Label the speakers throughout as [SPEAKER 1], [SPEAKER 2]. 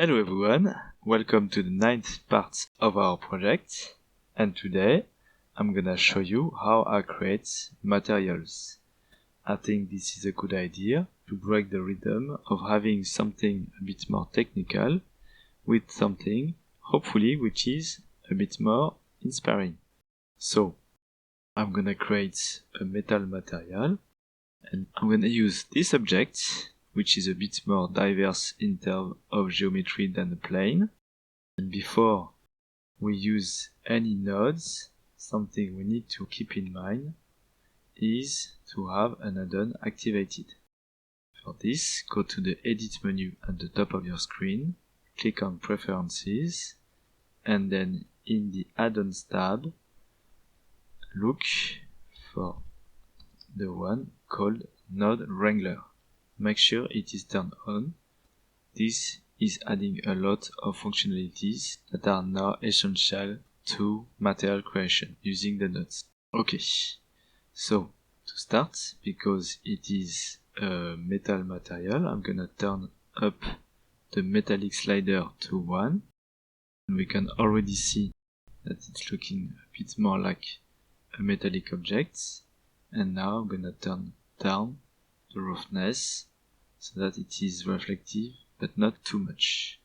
[SPEAKER 1] Hello everyone, welcome to the 9th part of our project, and today I'm gonna show you how I create materials. I think this is a good idea to break the rhythm of having something a bit more technical with something, hopefully, which is a bit more inspiring. So, I'm gonna create a metal material, and I'm gonna use this object, which is a bit more diverse in terms of geometry than a plane. And before we use any nodes, something we need to keep in mind is to have an add-on activated. For this, go to the Edit menu at the top of your screen, click on Preferences, and then in the Add-ons tab, look for the one called Node Wrangler. Make sure it is turned on. This is adding a lot of functionalities that are now essential to material creation using the nodes. Okay, so to start, because it is a metal material, I'm gonna turn up the metallic slider to 1. And we can already see that it's looking a bit more like a metallic object. And now I'm gonna turn down the roughness so that it is reflective but not too much.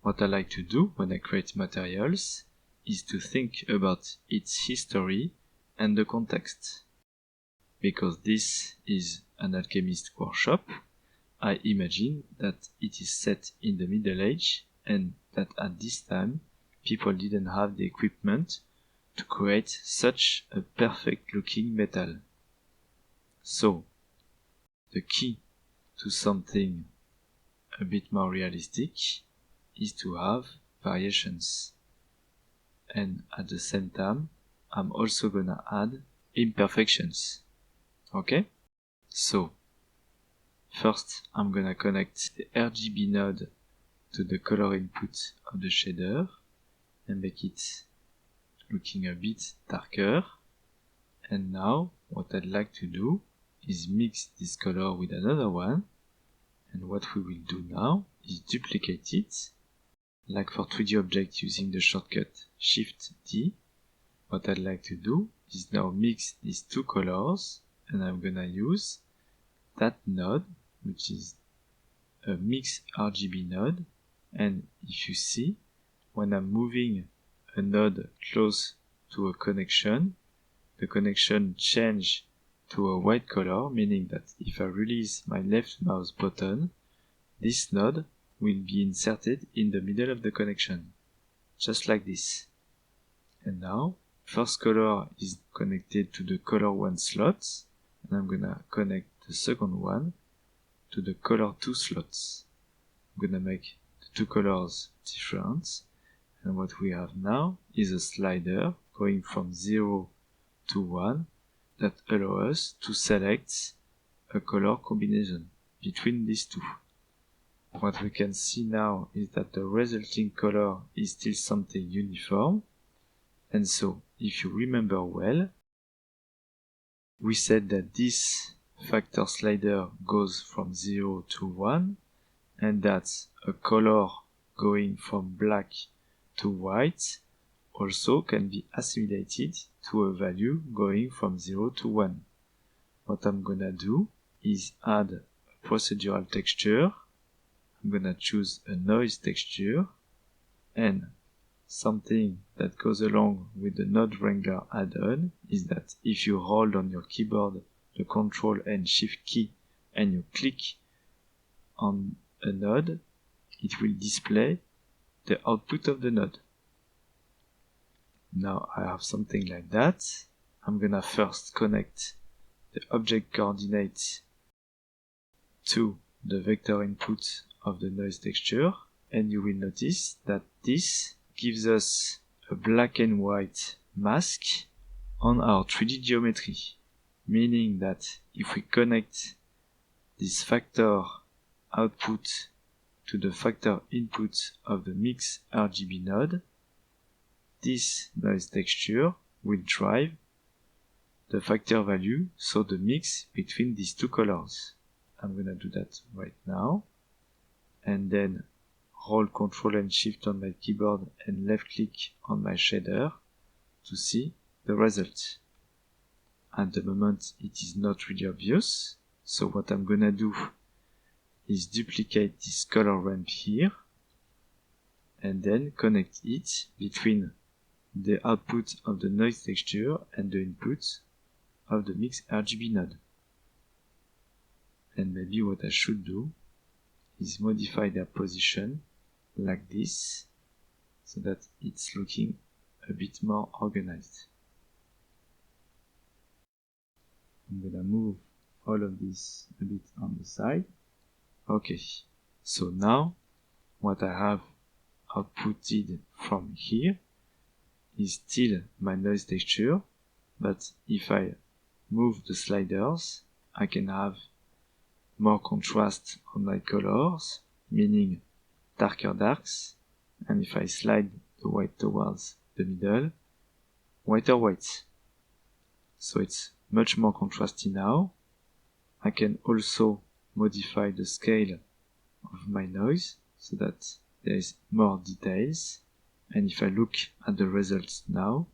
[SPEAKER 1] What I like to do when I create materials is to think about its history and the context. Because this is an alchemist workshop, I imagine that it is set in the Middle Age and that at this time people didn't have the equipment to create such a perfect looking metal. So, the key to something a bit more realistic is to have variations. And at the same time, I'm also gonna add imperfections. Okay? So, first I'm gonna connect the RGB node to the color input of the shader and make it looking a bit darker. And now what I'd like to do is mix this color with another one, and what we will do now is duplicate it, like for 3D objects using the shortcut Shift D. What I'd like to do is now mix these two colors, and I'm gonna use that node, which is a mix RGB node. And if you see, when I'm moving a node close to a connection, the connection changes to a white color, meaning that if I release my left mouse button, this node will be inserted in the middle of the connection, just like this. And now, first color is connected to the color 1 slot, and I'm gonna connect the second one to the color 2 slots. I'm gonna make the two colors different, and what we have now is a slider going from 0 to 1 that allows us to select a color combination between these two. What we can see now is that the resulting color is still something uniform. And so, if you remember well, we said that this factor slider goes from 0 to 1, and that a color going from black to white also can be assimilated to a value going from 0 to 1. What I'm gonna do is add a procedural texture. I'm gonna choose a noise texture, and something that goes along with the Node Wrangler add-on is that if you hold on your keyboard the Ctrl and Shift key and you click on a node, it will display the output of the node. Now I have something like that. I'm gonna first connect the object coordinate to the vector input of the noise texture, and you will notice that this gives us a black and white mask on our 3D geometry, meaning that if we connect this factor output to the factor input of the mix RGB node, this noise texture will drive the factor value, so the mix between these two colors. I'm gonna do that right now, and then hold Ctrl and Shift on my keyboard and left click on my shader to see the result. At the moment it is not really obvious, so what I'm gonna do is duplicate this color ramp here and then connect it between the output of the noise texture and the input of the mix RGB node. And maybe what I should do is modify their position like this so that it's looking a bit more organized. I'm gonna move all of this a bit on the side. Okay, so now what I have outputted from here is still my noise texture, but if I move the sliders, I can have more contrast on my colors, meaning darker darks, and if I slide the white towards the middle, whiter whites. So it's much more contrasty now. I can also modify the scale of my noise so that there is more details. And if I look at the results now,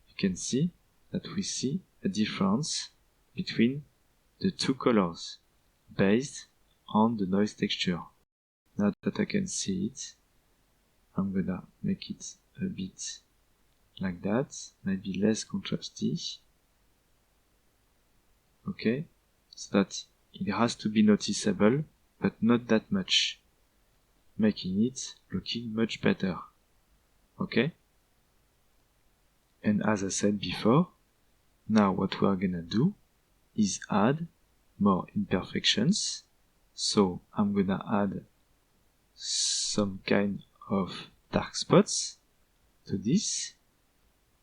[SPEAKER 1] you can see that we see a difference between the two colors based on the noise texture. Now that I can see it, I'm gonna make it a bit like that, maybe less contrasty. Okay, so that it has to be noticeable, but not that much, making it looking much better. Okay? And as I said before, now what we are gonna do is add more imperfections. So I'm gonna add some kind of dark spots to this,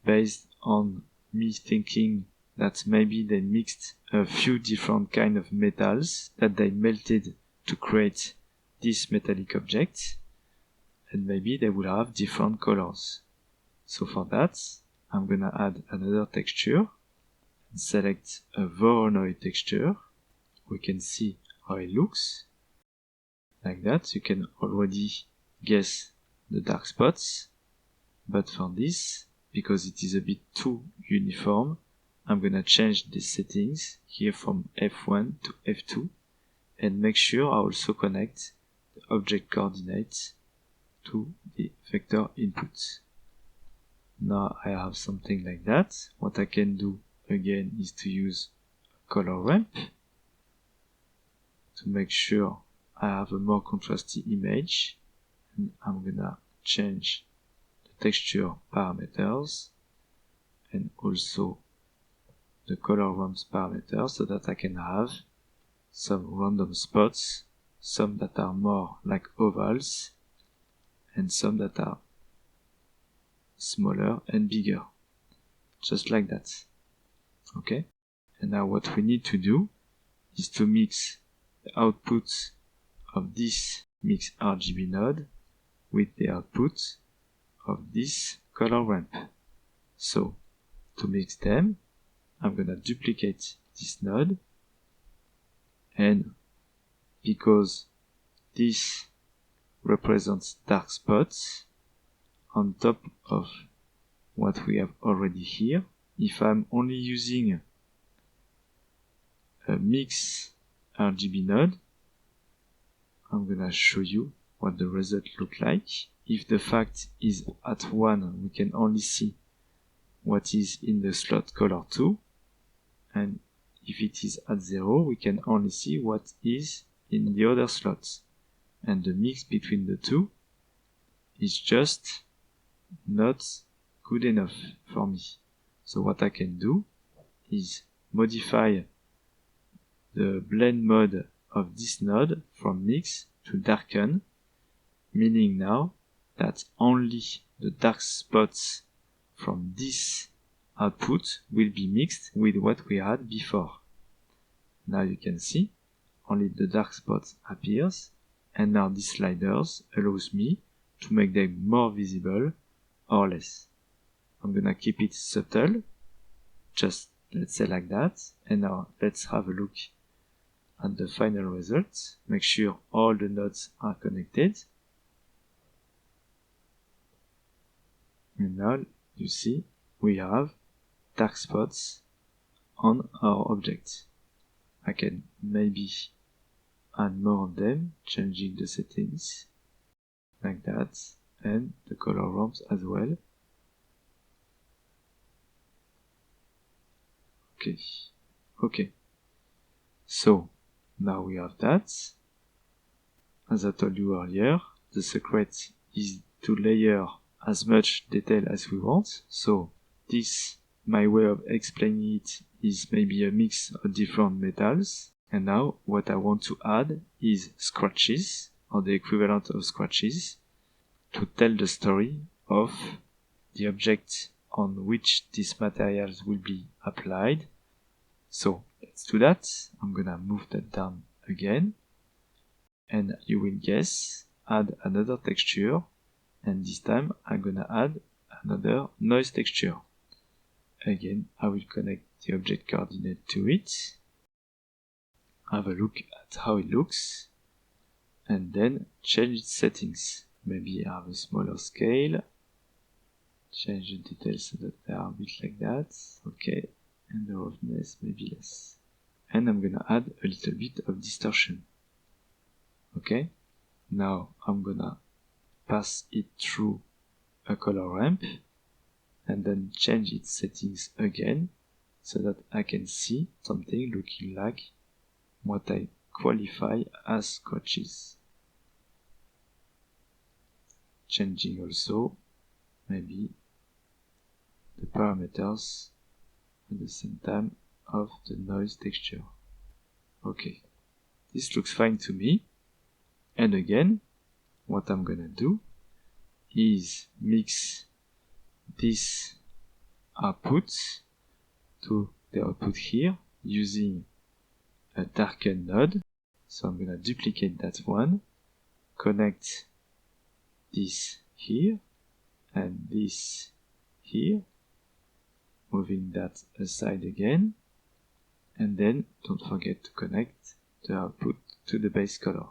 [SPEAKER 1] based on me thinking that maybe they mixed a few different kind of metals that they melted to create this metallic object, and maybe they will have different colors. So for that, I'm gonna add another texture and select a Voronoi texture. We can see how it looks. Like that, you can already guess the dark spots, but for this, because it is a bit too uniform, I'm gonna change the settings here from F1 to F2 and make sure I also connect the object coordinates to the vector input. Now I have something like that. What I can do again is to use a color ramp to make sure I have a more contrasty image, and I'm gonna change the texture parameters and also the color ramps parameters so that I can have some random spots, some that are more like ovals and some that are smaller and bigger, just like that. Okay, and now what we need to do is to mix the output of this mix RGB node with the output of this color ramp. So to mix them, I'm gonna duplicate this node, and because this represents dark spots on top of what we have already here, if I'm only using a mix RGB node, I'm gonna show you what the result look like. If the fact is at 1, we can only see what is in the slot color 2, and if it is at 0, we can only see what is in the other slots, and the mix between the two is just not good enough for me. So what I can do is modify the blend mode of this node from mix to darken, meaning now that only the dark spots from this output will be mixed with what we had before. Now you can see only the dark spots appears, and now these sliders allows me to make them more visible or less. I'm gonna keep it subtle, just let's say like that, and now let's have a look at the final result, make sure all the nodes are connected. And now you see we have dark spots on our object. I can maybe add more of them, changing the settings like that, and the color ramps as well. Okay. So now we have that. As I told you earlier, the secret is to layer as much detail as we want. So this, my way of explaining it, is maybe a mix of different metals. And now what I want to add is scratches, or the equivalent of scratches, to tell the story of the object on which these materials will be applied. So let's do that. I'm gonna move that down again, and you will guess, add another texture, and this time I'm gonna add another noise texture. Again, I will connect the object coordinate to it, have a look at how it looks, and then change its settings. Maybe have a smaller scale, change the details so that they are a bit like that, okay, and the roughness maybe less. And I'm gonna add a little bit of distortion. Okay, now I'm gonna pass it through a color ramp, and then change its settings again, so that I can see something looking like what I qualify as scratches. Changing also maybe the parameters at the same time of the noise texture. Okay, this looks fine to me. And again, what I'm gonna do is mix this output to the output here using a darken node. So I'm gonna duplicate that one, connect this here and this here, moving that aside again, and then don't forget to connect the output to the base color,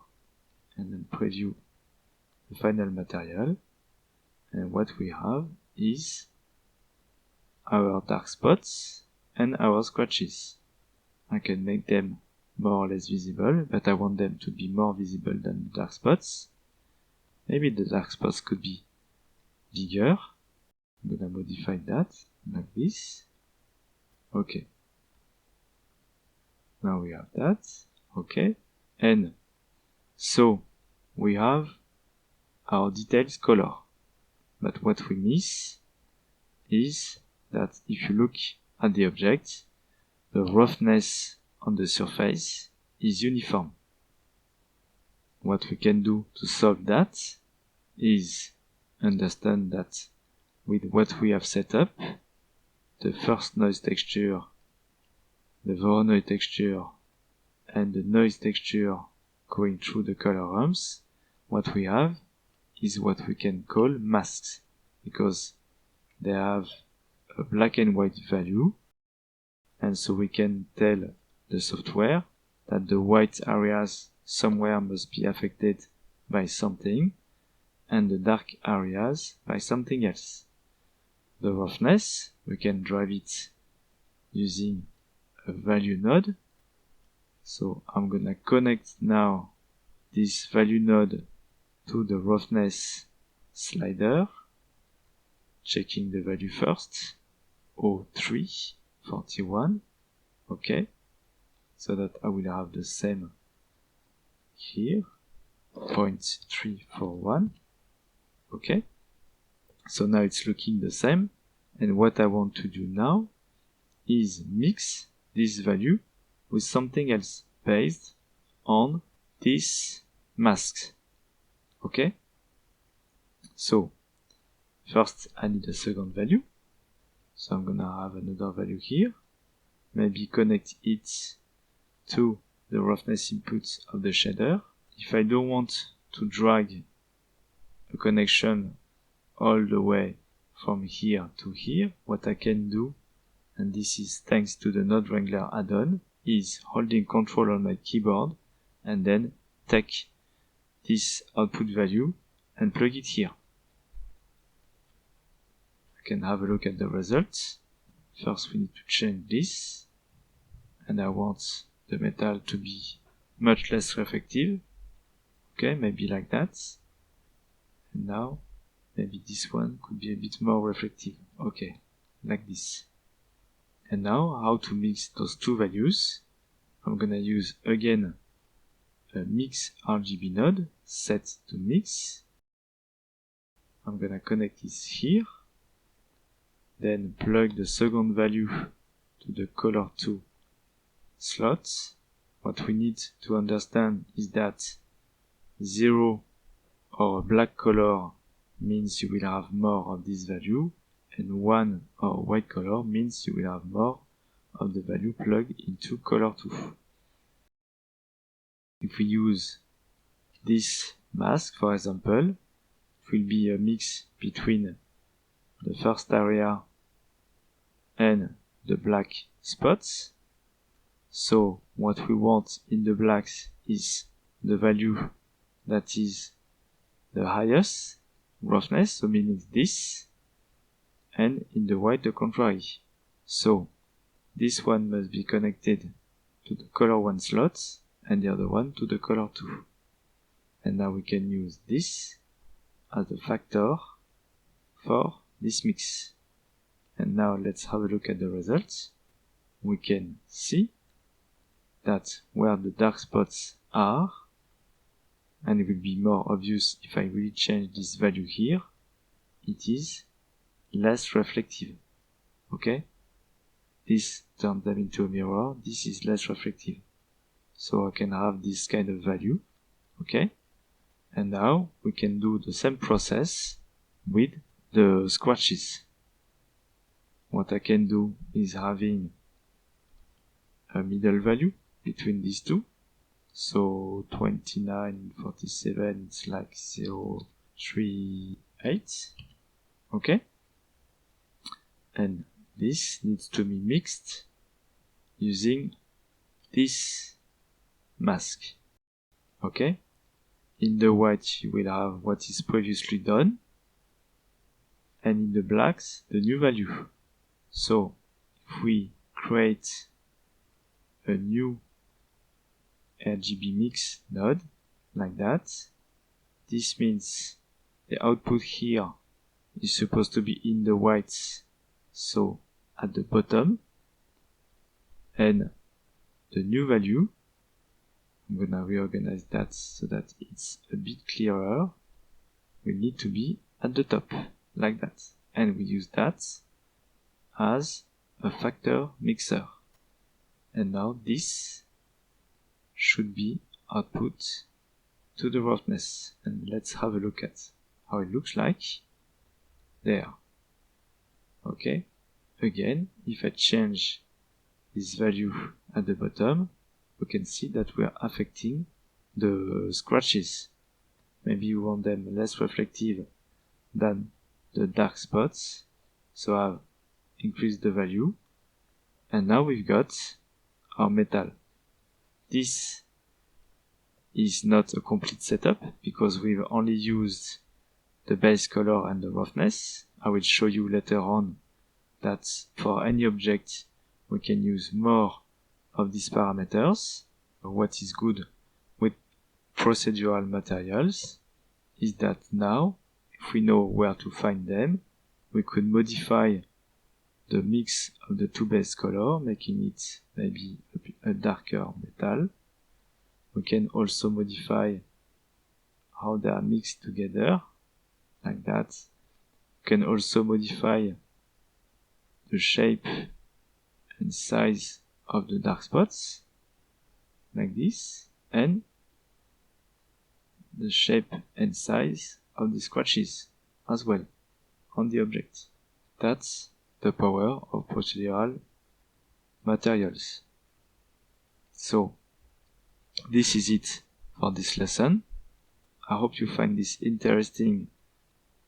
[SPEAKER 1] and then preview the final material, and what we have is our dark spots and our scratches. I can make them more or less visible, but I want them to be more visible than the dark spots. Maybe the dark spots could be bigger. I'm gonna modify that like this. Okay. Now we have that. Okay. And so we have our details color. But what we miss is that if you look at the object, the roughness on the surface is uniform. What we can do to solve that is understand that with what we have set up, the first noise texture, the Voronoi texture, and the noise texture going through the color ramps, what we have is what we can call masks, because they have a black and white value, and so we can tell the software that the white areas somewhere must be affected by something, and the dark areas by something else. The roughness, we can drive it using a value node. So I'm gonna connect now this value node to the roughness slider, checking the value first, 0341, okay, so that I will have the same here, 0.341, okay, so now it's looking the same, and what I want to do now is mix this value with something else based on this mask. Okay? So, first I need a second value. So I'm gonna have another value here. Maybe connect it to the roughness input of the shader. If I don't want to drag a connection all the way from here to here, what I can do, and this is thanks to the Node Wrangler add-on, is holding Control on my keyboard and then take this output value and plug it here. I can have a look at the results. First we need to change this, and I want the metal to be much less reflective. Okay, maybe like that. And now maybe this one could be a bit more reflective. Okay, like this. And now how to mix those two values. I'm gonna use again a mix RGB node set to mix. I'm gonna connect this here, then plug the second value to the color 2 slot. What we need to understand is that 0 or a black color means you will have more of this value, and 1 or white color means you will have more of the value plugged into color 2. If we use this mask, for example, it will be a mix between the first area and the black spots. So what we want in the blacks is the value that is the highest roughness, so meaning this, and in the white the contrary. So this one must be connected to the color 1 slot and the other one to the color 2. And now we can use this as a factor for this mix. And now let's have a look at the results. We can see that where the dark spots are, and it will be more obvious if I really change this value here, it is less reflective. Okay? This turns them into a mirror, this is less reflective. So I can have this kind of value. Okay? And now we can do the same process with the scratches. What I can do is having a middle value between these two. So 29, 47, it's like 0.38. Okay? And this needs to be mixed using this mask. Okay? In the white you will have what is previously done, and in the blacks the new value. So if we create a new RGB mix node like that, this means the output here is supposed to be in the whites, so at the bottom, and the new value, I'm gonna reorganize that so that it's a bit clearer, will need to be at the top like that, and we use that as a factor mixer. And now this should be output to the roughness, and let's have a look at how it looks like there. Okay, again, if I change this value at the bottom, we can see that we are affecting the scratches. Maybe we want them less reflective than the dark spots, so I've increased the value, and now we've got our metal. This is not a complete setup because we've only used the base color and the roughness. I will show you later on that for any object we can use more of these parameters. What is good with procedural materials is that now, if we know where to find them, we could modify the mix of the two base color, making it maybe a darker metal. We can also modify how they are mixed together, like that. We can also modify the shape and size of the dark spots, like this, and the shape and size of the scratches as well on the object. That's the power of procedural materials. So, this is it for this lesson. I hope you find this interesting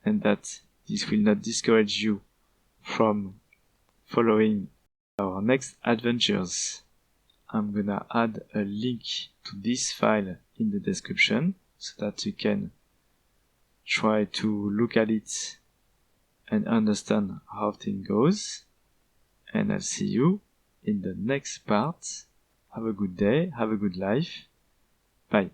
[SPEAKER 1] and that this will not discourage you from following our next adventures. I'm gonna add a link to this file in the description so that you can try to look at it and understand how things goes. And I'll see you in the next part. Have a good day, have a good life. Bye.